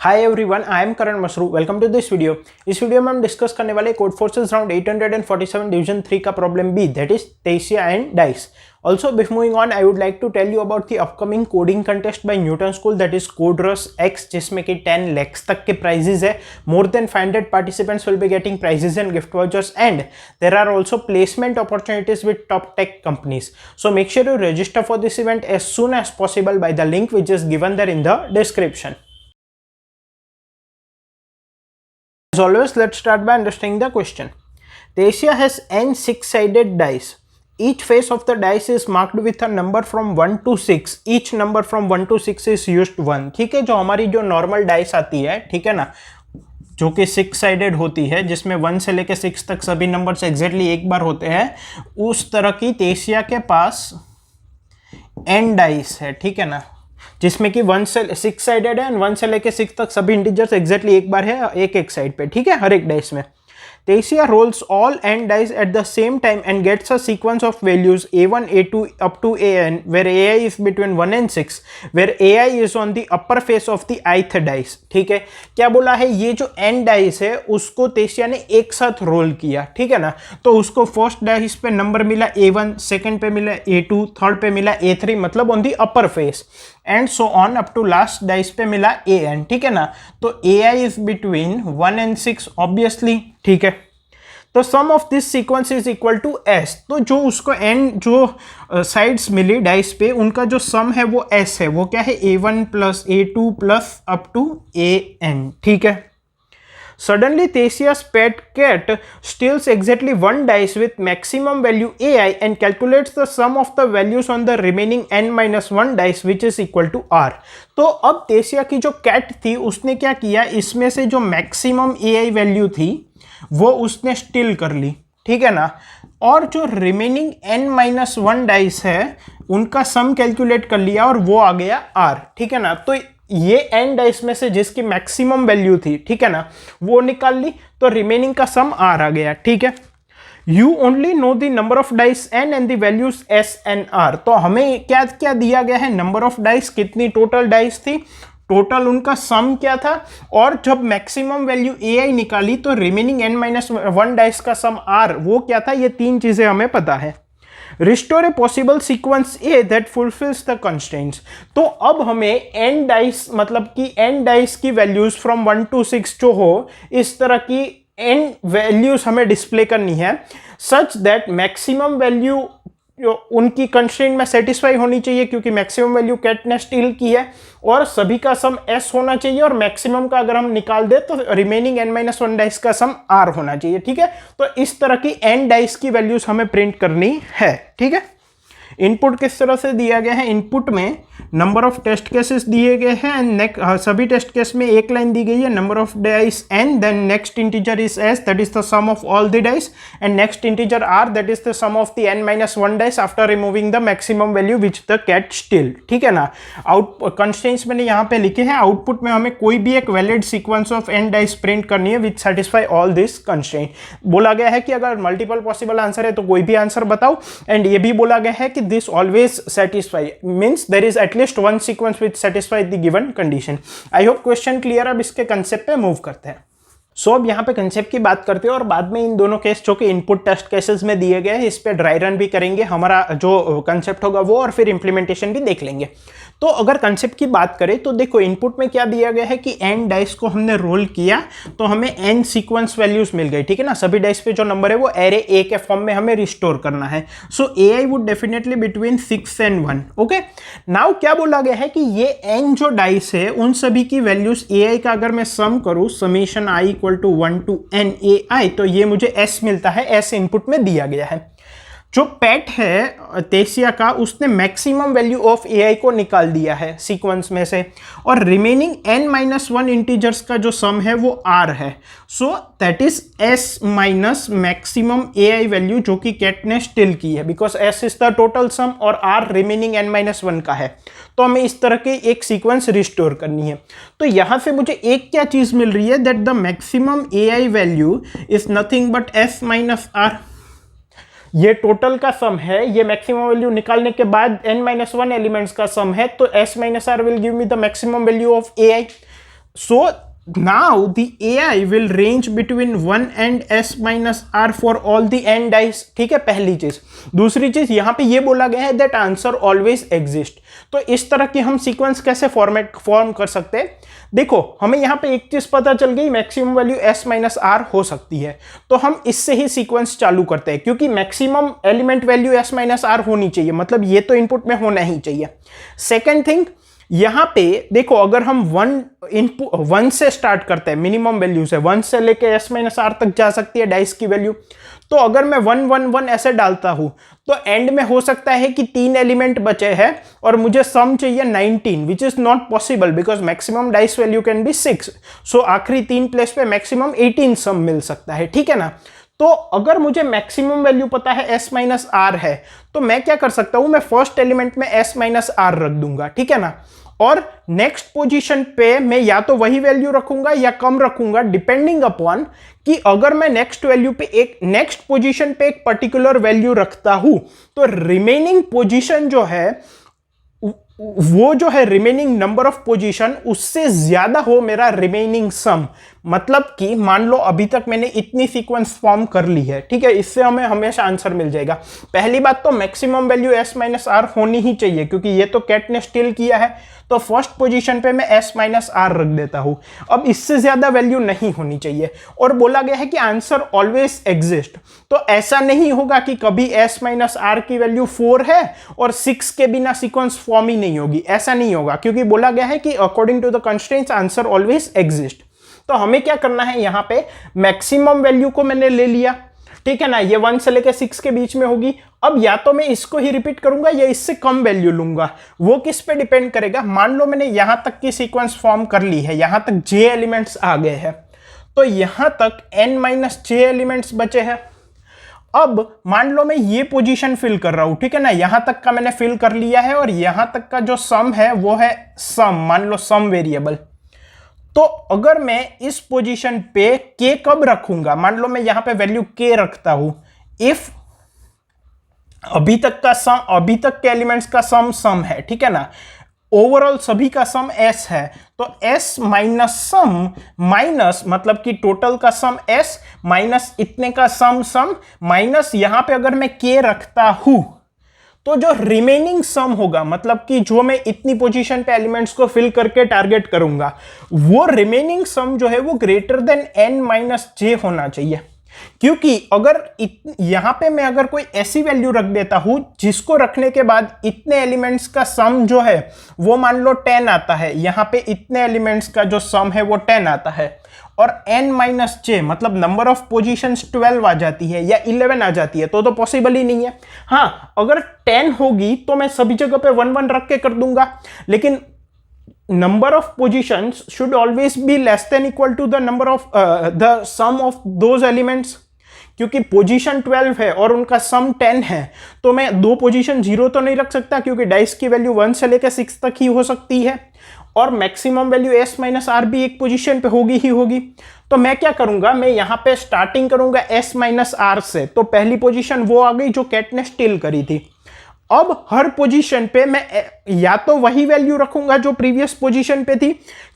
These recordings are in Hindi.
Hi everyone, I am Karan Masru. Welcome to this video. इस वीडियो में हम डिस्कस करने वाले कोड फोर्सेस राउंड 847 डिवीजन 3 का प्रॉब्लम बी, दैट इज तेसिया and dice. Also, before moving on, I would like to tell you about the upcoming coding contest by Newton School, that is CodeRush X, जिसमें कि 10 lakhs तक के prizes है. More than 500 participants will be getting prizes and gift vouchers, and there are also placement opportunities with top tech companies. So make sure you register for this event as soon as possible by the link which is given there in the description. As always, let's start by understanding the question. Tesia has n six-sided dice. Each face of the dice is marked with a number from 1 to 6. Each number from 1 to 6 is used 1. ठीक है, जो हमारी जो नॉर्मल डाइस आती है, ठीक है ना, जो कि 6-साइडेड होती है, जिसमें 1 से लेकर 6 तक सभी नंबर्स एग्जैक्टली एक बार होते हैं, उस तरह की तेसिया के पास n डाइस है, ठीक है ना, जिसमें कि 1 से 6-साइडेड है, 1 से लेके 6 तक सभी इंटीजर्स एग्जैक्टली एक बार है एक एक साइड पे, ठीक है, हर एक डाइस में। Tesia rolls all n dice at the same time and gets a sequence of values a1, a2 up to an, where ai is between 1 and 6, where ai is on the upper face of the ith dice। ठीक है, क्या बोला है, ये जो n dice है उसको तेसिया ने एक साथ रोल किया, ठीक है ना, तो उसको फर्स्ट डाइस पे नंबर मिला a1, सेकंड पे मिला a2, थर्ड पे मिला a3, मतलब on the upper face, and so on up to last dice पे मिला an, ठीक है ना, तो ai is between 1 and 6 obviously, ठीक है। तो sum of this sequence is equal to s, तो जो उसको n जो साइड्स मिली डाइस पे उनका जो सम है वो s है, वो क्या है a1 plus a2 plus up to an, ठीक है। Suddenly, Tesia's pet cat steals exactly one dice with maximum value ai and calculates the sum of the values on the remaining n-1 dice which is equal to r. तो अब तेसिया की जो कैट थी उसने क्या किया, इसमें से जो मैक्सिमम ai वैल्यू थी वो उसने स्टील कर ली, ठीक है ना, और जो रिमेनिंग n-1 डाइस है उनका सम कैलकुलेट कर लिया और वो आ गया r, ठीक है ना। तो ये n डाइस में से जिसकी मैक्सिमम वैल्यू थी, ठीक है ना, वो निकाल ली, तो रिमेनिंग का सम r आ गया, ठीक है। You only know the number of dice n and the values s and r। तो हमें क्या क्या दिया गया है, नंबर ऑफ डाइस, कितनी टोटल डाइस थी, टोटल उनका सम क्या था, और जब मैक्सिमम वैल्यू ai निकाली तो रिमेनिंग n-1 डाइस का सम r वो क्या था, ये तीन चीजें हमें पता है। Restore a possible sequence A that fulfills the constraints। तो अब हमें n डाइस, मतलब कि n डाइस की वैल्यूज फ्रॉम 1 to 6 जो हो, इस तरह की n वैल्यूज हमें डिस्प्ले करनी है, सच दैट मैक्सिमम वैल्यू उनकी कंस्ट्रेंट में सेटिस्फाई होनी चाहिए, क्योंकि मैक्सिमम वैल्यू कैट ने स्टील की है, और सभी का सम s होना चाहिए, और मैक्सिमम का अगर हम निकाल दे तो रिमेनिंग n-1 डाइस का सम r होना चाहिए, ठीक है। तो इस तरह की n डाइस की वैल्यूज हमें प्रिंट करनी है, ठीक है। इनपुट किस तरह से दिया गया है, इनपुट में नंबर ऑफ टेस्ट केसेस दिए गए हैं, एंड सभी टेस्ट केस में एक लाइन दी गई है, number of dice n, then next integer is s, that is the sum of all the dice, and next integer r, that is the sum of the n-1 dice after removing the maximum value which the cat steal, ठीक है ना। आउट कंस्ट्रेंट्स मैंने यहाँ पे लिखे हैं, आउटपुट में हमें कोई भी एक valid sequence of n dice print करनी है विच सेटिस्फाई ऑल दिस कंस्ट्रेंट। बोला गया है कि अगर मल्टीपल पॉसिबल आंसर है तो कोई भी आंसर बताओ, एंड ये भी बोला गया है कि this always satisfy, means there is at least one sequence which satisfy the given condition। I hope question clear। अब इसके कंसेप्ट पे मूव करते हैं। सो अब यहाँ पे कंसेप्ट की बात करते हैं, और बाद में इन दोनों केस जो कि इनपुट टेस्ट केसेस में दिए गए हैं, इस पे ड्राई रन भी करेंगे, हमारा जो कंसेप्ट होगा वो, और फिर इंप्लीमेंटेशन भी देख लेंगे। तो अगर कंसेप्ट की बात करें तो देखो, इनपुट में क्या दिया गया है कि n डाइस को हमने रोल किया तो हमें n सीक्वेंस वैल्यूज मिल गई, ठीक है ना। सभी डाइस पे जो नंबर है वो एरे a के फॉर्म में हमें रिस्टोर करना है। सो ai would definitely between 6 and 1। Okay, now क्या बोला गया है कि ये n जो डाइस है उन सभी की वैल्यूज ai का अगर मैं सम करूं, summation i equal to 1 to n ai, तो ये मुझे s मिलता है, s इनपुट में दिया गया है। जो पेट है तेसिया का, उसने मैक्सिमम वैल्यू ऑफ ai को निकाल दिया है सीक्वेंस में से, और रिमेनिंग n-1 इंटीजर्स का जो सम है वो r है। So that is s minus maximum ai value जो कि कैट ने स्टील की है, because s is the total sum और r रिमेनिंग n-1 का है। तो हमें इस तरह के एक सीक्वेंस रिस्टोर करनी है। तो यहां से मुझे एक क्या चीज मिल रही है, that the maximum ai value is nothing but s minus r। ये टोटल का सम है, ये मैक्सिमम वैल्यू निकालने के बाद n-1 एलिमेंट्स का सम है, तो s minus r will give me the maximum value of ai। So now the AI will range between 1 and s minus r for all the n dice. ठीक है, पहली चीज. दूसरी चीज यहां पे ये बोला गया है that answer always exist. तो इस तरह की हम सीक्वेंस कैसे फॉर्म कर सकते हैं? देखो, हमें यहां पे एक चीज पता चल गई, maximum value s minus r हो सकती है. तो हम इससे ही सीक्वेंस चालू करते हैं, क्योंकि maximum element value s minus r होनी चाहिए, मतलब ये तो इनपुट में होना ही चाहिए. सेकेंड थिंग, यहां पे देखो, अगर हम 1 से स्टार्ट करते हैं, मिनिमम वैल्यू से 1 से लेके s माइनस आर तक जा सकती है डाइस की वैल्यू. तो अगर मैं 1 1 1 ऐसे डालता हूं तो एंड में हो सकता है कि 3 एलिमेंट बचे हैं और मुझे सम चाहिए 19, which is not possible because maximum dice value can be 6. सो आखिरी 3 प्लेस पे मैक्सिमम 18 सम मिल सकता है. ठीक है ना? तो अगर मुझे मैक्सिमम वैल्यू पता है s माइनस आर है, तो मैं क्या कर सकता हूं, मैं फर्स्ट एलिमेंट में s माइनस आर रख दूंगा. ठीक है ना? और नेक्स्ट पोजीशन पे मैं या तो वही वैल्यू रखूंगा या कम रखूंगा, डिपेंडिंग अपॉन कि अगर मैं नेक्स्ट पोजीशन पे एक पर्टिकुलर वैल्यू रखता हूं तो रिमेनिंग पोजीशन जो है वो जो है रिमेनिंग नंबर ऑफ पोजीशन उससे ज्यादा हो मेरा रिमेनिंग सम. मतलब कि मान लो अभी तक मैंने इतनी सीक्वेंस फॉर्म कर ली है. ठीक है, इससे हमें हमेशा आंसर मिल जाएगा. पहली बात तो maximum value s minus r होनी ही चाहिए, क्योंकि ये तो कैट ने स्टील किया है. तो फर्स्ट पोजीशन पे मैं s माइनस आर रख देता हूं. अब इससे ज्यादा वैल्यू नहीं होनी चाहिए. और बोला गया है कि आंसर ऑलवेज एग्जिस्ट. तो ऐसा नहीं होगा कि कभी s माइनस आर की वैल्यू 4 है और 6 के बिना सीक्वेंस फॉर्म ही नहीं होगी. ऐसा नहीं होगा, क्योंकि बोला गया है कि according to the constraints answer always exist. तो हमें क्या करना है, यहां पे मैक्सिमम वैल्यू को मैंने ले लिया. ठीक है ना? ये 1 से लेकर 6 के बीच में होगी. अब या तो मैं इसको ही रिपीट करूंगा या इससे कम वैल्यू लूंगा. वो किस पे डिपेंड करेगा. मान लो मैंने यहां तक की सीक्वेंस फॉर्म कर ली है, यहां तक j एलिमेंट्स आ गए हैं, तो यहां तक n माइनस j एलिमेंट्स बचे हैं. अब मान लो मैं ये पोजीशन फिल कर रहा हूं. ठीक है ना? यहां तक का मैंने फिल कर लिया है और यहां तक का जो सम है वो है सम, मान लो सम वेरिएबल. तो अगर मैं इस पोजीशन पे k कब रखूंगा, मान लो मैं यहां पे वैल्यू k रखता हूं. इफ अभी तक के एलिमेंट्स का सम है. ठीक है ना? ओवरऑल सभी का सम s है, तो s माइनस सम माइनस मतलब कि टोटल का सम s माइनस इतने का सम माइनस यहां पे अगर मैं k रखता हूं तो जो रिमेनिंग सम होगा, मतलब कि जो मैं इतनी पोजीशन पे एलिमेंट्स को फिल करके टारगेट करूंगा, वो रिमेनिंग सम जो है वो greater than n minus j होना चाहिए. क्योंकि अगर यहां पे मैं अगर कोई ऐसी वैल्यू रख देता हूं जिसको रखने के बाद इतने एलिमेंट्स का सम जो है वो मान लो 10 आता है, यहां पे इतने एलिमेंट्स का जो सम है वो 10 आता है, और n माइनस j मतलब नंबर ऑफ पोजीशंस 12 आ जाती है या 11 आ जाती है, तो पॉसिबल ही नहीं है. हाँ, अगर 10 होगी तो मैं सभी जगह पे 1 1 रख के कर दूंगा, लेकिन number of positions should always be less than equal to the number of the sum of those elements. क्योंकि पोजीशन 12 है और उनका सम 10 है, तो मैं दो पोजीशन 0 तो नहीं रख सकता, क्योंकि डाइस की वैल्यू 1 से लेकर 6 तक ही हो सकती है, और maximum value s minus r भी एक पोजीशन पे होगी ही होगी. तो मैं क्या करूंगा, मैं यहां पे स्टार्टिंग करूंगा s माइनस आर से. तो पहली पोजीशन वो आ गई जो कैट ने स्टील करी थी. अब हर पोजीशन पे मैं या तो वही वैल्यू रखूंगा जो प्रीवियस पोजीशन पे थी,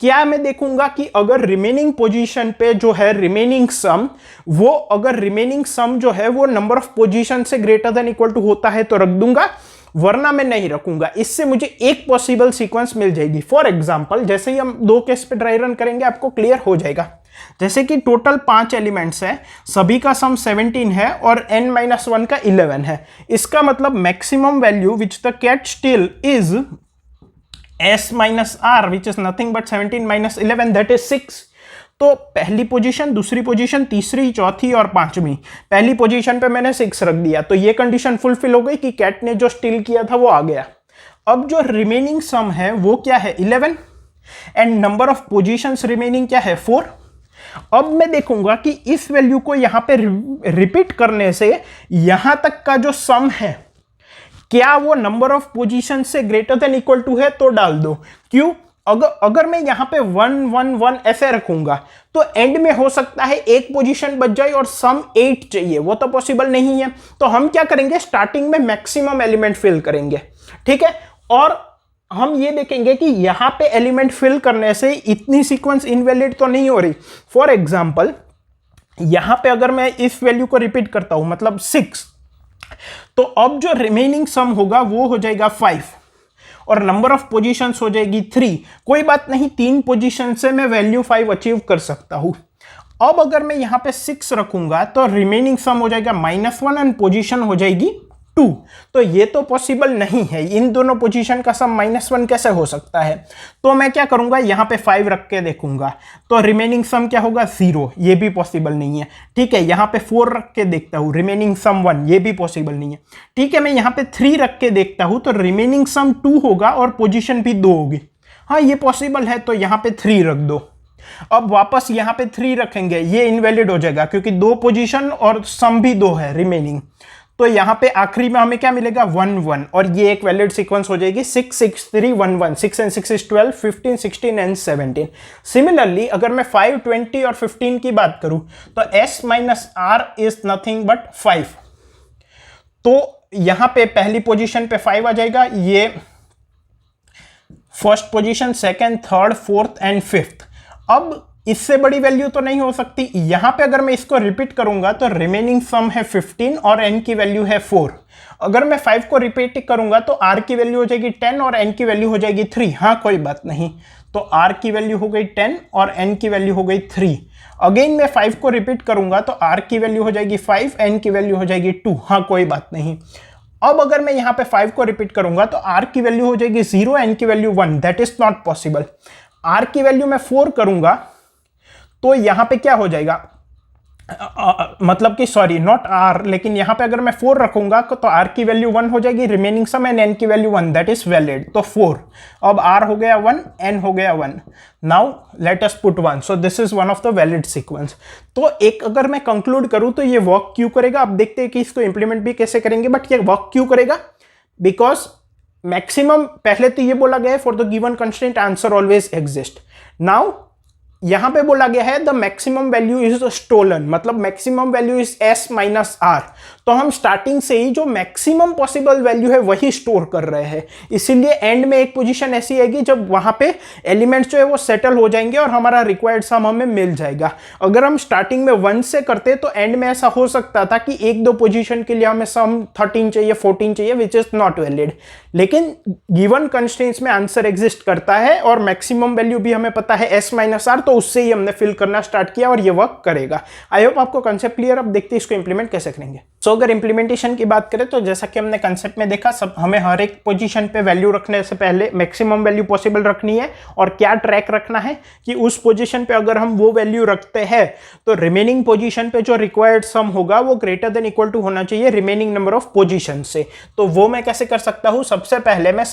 क्या मैं देखूंगा कि अगर रिमेनिंग पोजीशन पे जो है रिमेनिंग सम, वो अगर रिमेनिंग सम जो है वो नंबर ऑफ पोजीशन से ग्रेटर देन इक्वल टू होता है तो रख दूंगा, वरना मैं नहीं रखूंगा. इससे मुझे एक पॉसिबल सीक्वेंस मिल जाएगी. फॉर एग्जांपल, जैसे ही हम 2 केस पे ड्राई रन करेंगे आपको क्लियर हो जाएगा. जैसे कि टोटल 5 एलिमेंट्स है, सभी का सम 17 है और n-1 का 11 है. इसका मतलब maximum value which the cat steal is s minus r which is nothing but 17 minus 11 that is 6. तो पहली पोजीशन, दूसरी पोजीशन, तीसरी, चौथी और पांचवी, पहली पोजीशन पे मैंने 6 रख दिया, तो ये कंडीशन फुलफिल हो गई कि कैट ने जो स्टील किया था वो आ गया. अब जो रिमेनिंग सम है वो क्या है, 11, and number of positions remaining क्या है, 4. अब मैं देखूंगा कि इस वैल्यू को यहां पे रिपीट करने से यहां तक का जो सम है क्या वो नंबर ऑफ पोजीशन से ग्रेटर देन इक्वल टू है, तो डाल दो. क्यों, अगर मैं यहां पे 1 1 1 ऐसे रखूंगा तो एंड में हो सकता है एक पोजीशन बच जाए और सम 8 चाहिए, वो तो पॉसिबल नहीं है. तो हम क्या करेंगे, स्टार्टिंग में मैक्सिमम एलिमेंट फिल करेंगे. ठीक है, और हम ये देखेंगे कि यहाँ पे एलिमेंट फिल करने से इतनी सीक्वेंस इनवैलिड तो नहीं हो रही। फॉर एग्जाम्पल यहां पे अगर मैं इस वैल्यू को रिपीट करता हूं मतलब 6, तो अब जो रिमेनिंग सम होगा वो हो जाएगा 5 और नंबर ऑफ पोजीशंस हो जाएगी 3। कोई बात नहीं, 3 पोजीशन से मैं वैल्यू 5 अचीव कर सकता हूं। अब अगर मैं यहां पे 6 रखूंगा तो रिमेनिंग सम हो जाएगा -1 एंड पोजीशन हो जाएगी 2। तो ये तो पॉसिबल नहीं है, इन दोनों पोजीशन का सम -1 कैसे हो सकता है। तो मैं क्या करूंगा, यहां पे 5 रख के देखूंगा तो रिमेनिंग सम क्या होगा 0, ये भी पॉसिबल नहीं है। ठीक है, यहां पे 4 रख के देखता हूं, रिमेनिंग सम 1, ये भी पॉसिबल नहीं है। ठीक है, मैं यहां पे 3 रख के देखता हूं तो रिमेनिंग सम 2 होगा और पोजीशन भी 2 होगी। हाँ ये पॉसिबल है, तो यहां पे 3 रख दो। अब वापस यहां पे 3 रखेंगे, ये इनवैलिड हो जाएगा क्योंकि 2 पोजीशन और सम भी 2 है रिमेनिंग। तो यहां पे आखिरी में हमें क्या मिलेगा 1 1 और ये एक वैलिड सीक्वेंस हो जाएगी 6 6 3 1 1। 6 and 6 is 12, 15 16 and 17। सिमिलरली अगर मैं 5 20 और 15 की बात करूं तो s minus r is nothing but 5। तो यहां पे पहली पोजीशन पे 5 आ जाएगा, ये first position, second, third, fourth and fifth. अब इससे बड़ी वैल्यू तो नहीं हो सकती। यहां पे अगर मैं इसको रिपीट करूंगा तो रिमेनिंग सम है 15 और n की वैल्यू है 4। अगर मैं 5 को रिपीट करूंगा तो r की वैल्यू हो जाएगी 10 और n की वैल्यू हो जाएगी 3। हाँ कोई बात नहीं, तो r की वैल्यू हो गई 10 और n की वैल्यू हो गई 3। अगेन मैं 5 को रिपीट करूंगा तो r की वैल्यू हो जाएगी 5, n की वैल्यू हो जाएगी 2। हाँ कोई बात नहीं। अब अगर मैं यहां पे 5 को रिपीट करूंगा तो r की वैल्यू हो जाएगी 0, n की value 1। That is not possible. r की वैल्यू मैं 4 करूंगा तो यहां पे क्या हो जाएगा, मतलब कि सॉरी नॉट r, लेकिन यहां पे अगर मैं 4 रखूंगा तो r की वैल्यू 1 हो जाएगी, रिमेनिंग सम एंड n की वैल्यू 1, दैट इज वैलिड। तो 4, अब r हो गया 1, n हो गया 1। Now let us put 1, so this is one of the valid sequence. तो एक अगर मैं कंक्लूड करूं तो ये वर्क क्यों करेगा। अब देखते हैं कि इसको इंप्लीमेंट भी कैसे करेंगे, बट ये वर्क क्यों करेगा, बिकॉज मैक्सिमम पहले तो ये बोला गया है for the given constraint answer always exist. Now यहां पे बोला गया है the maximum value is stolen, मतलब maximum value is s minus r। तो हम स्टार्टिंग से ही जो मैक्सिमम पॉसिबल वैल्यू है वही स्टोर कर रहे हैं, इसीलिए एंड में एक पोजीशन ऐसी आएगी जब वहां पे एलिमेंट्स जो है वो सेटल हो जाएंगे और हमारा रिक्वायर्ड सम हमें मिल जाएगा। अगर हम स्टार्टिंग में 1 से करते तो एंड में ऐसा हो सकता था कि 1-2 पोजीशन के लिए हमें सम 13 चाहिए, 14 चाहिए, विच इज नॉट वैलिड। लेकिन गिवन कंस्ट्रेंट्स में आंसर एग्जिस्ट करता है और मैक्सिमम वैल्यू भी हमें पता है s माइनस r, तो उससे ही हमने फिल करना स्टार्ट किया और ये वर्क करेगा। आई होप आपको कंसेप्ट क्लियर। अब देखते हैं इसको इंप्लीमेंट कैसे करेंगे। सो अगर इंप्लीमेंटेशन की बात करें तो जैसा कि हमने कंसेप्ट में देखा, सब हमें हर एक पोजीशन पे वैल्यू रखने से पहले मैक्सिमम वैल्यू पॉसिबल रखनी है और क्या ट्रैक रखना है कि उस पोजीशन पे अगर हम वो वैल्यू रखते हैं तो रिमेनिंग पोजीशन पे जो रिक्वायर्ड सम होगा वो ग्रेटर देन इक्वल टू होना चाहिए रिमेनिंग नंबर ऑफ पोजीशन से। तो वो मैं कैसे कर सकता हूं, सबसे पहले मैं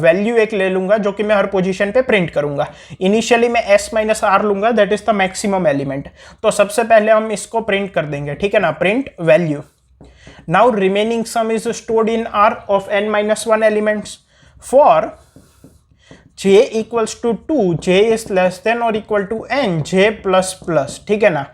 वैल्यू एक ले लूंगा जो कि मैं हर पोजीशन पे प्रिंट करूंगा। इनिशियली मैं s माइनस r लूंगा, that is the maximum element. तो सबसे पहले हम इसको प्रिंट कर देंगे, ठीक है ना, print value. Now remaining sum is stored in R of n minus 1 elements for j equals to 2, j is less than or equal to n, j plus plus, ठीक है ना।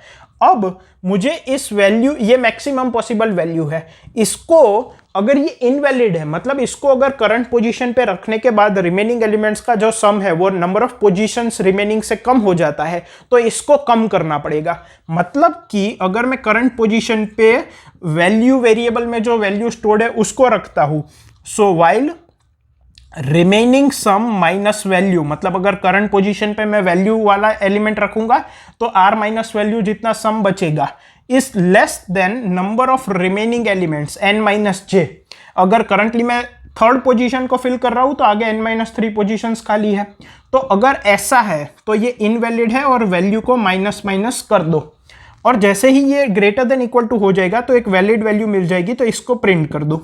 अब मुझे इस वैल्यू, ये मैक्सिमम पॉसिबल वैल्यू है, इसको अगर ये इनवैलिड है, मतलब इसको अगर करंट पोजीशन पे रखने के बाद रिमेनिंग एलिमेंट्स का जो सम है वो नंबर ऑफ पोजीशंस रिमेनिंग से कम हो जाता है, तो इसको कम करना पड़ेगा। मतलब कि अगर मैं करंट पोजीशन पे वैल्यू वेरिएबल में जो वैल्यू स्टोर्ड है उसको रखता हूं, सो वाइल रिमेनिंग सम माइनस वैल्यू, मतलब अगर करंट पोजीशन पे मैं वैल्यू वाला एलिमेंट रखूंगा तो r माइनस वैल्यू जितना सम बचेगा is less than number of remaining elements n minus j। अगर करंटली मैं थर्ड पोजीशन को फिल कर रहा हूं तो आगे n माइनस 3 पोजीशंस खाली है। तो अगर ऐसा है तो ये इनवैलिड है और वैल्यू को माइनस माइनस कर दो, और जैसे ही ये ग्रेटर देन इक्वल टू हो जाएगा तो एक वैलिड वैल्यू मिल जाएगी, तो इसको प्रिंट कर दो।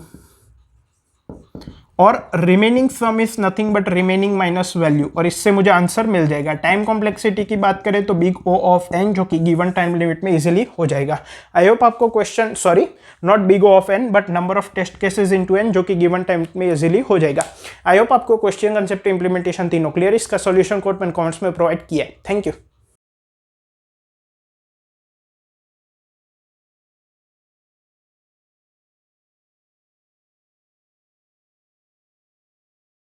और remaining some is nothing but remaining minus value, और इससे मुझे आंसर मिल जाएगा। टाइम कॉम्प्लेक्सिटी की बात करें तो बिग O ऑफ n जो कि गिवन टाइम लिमिट में इजीली हो जाएगा। आई होप आपको question, sorry not big O of n but number of test cases into n जो कि गिवन टाइम में इजीली हो जाएगा। आई होप आपको क्वेश्चन, कंसेप्ट, इंप्लीमेंटेशन तीनों क्लियर। इसका सॉल्यूशन कोड मैंने कमेंट्स में प्रोवाइड किया है। Thank you.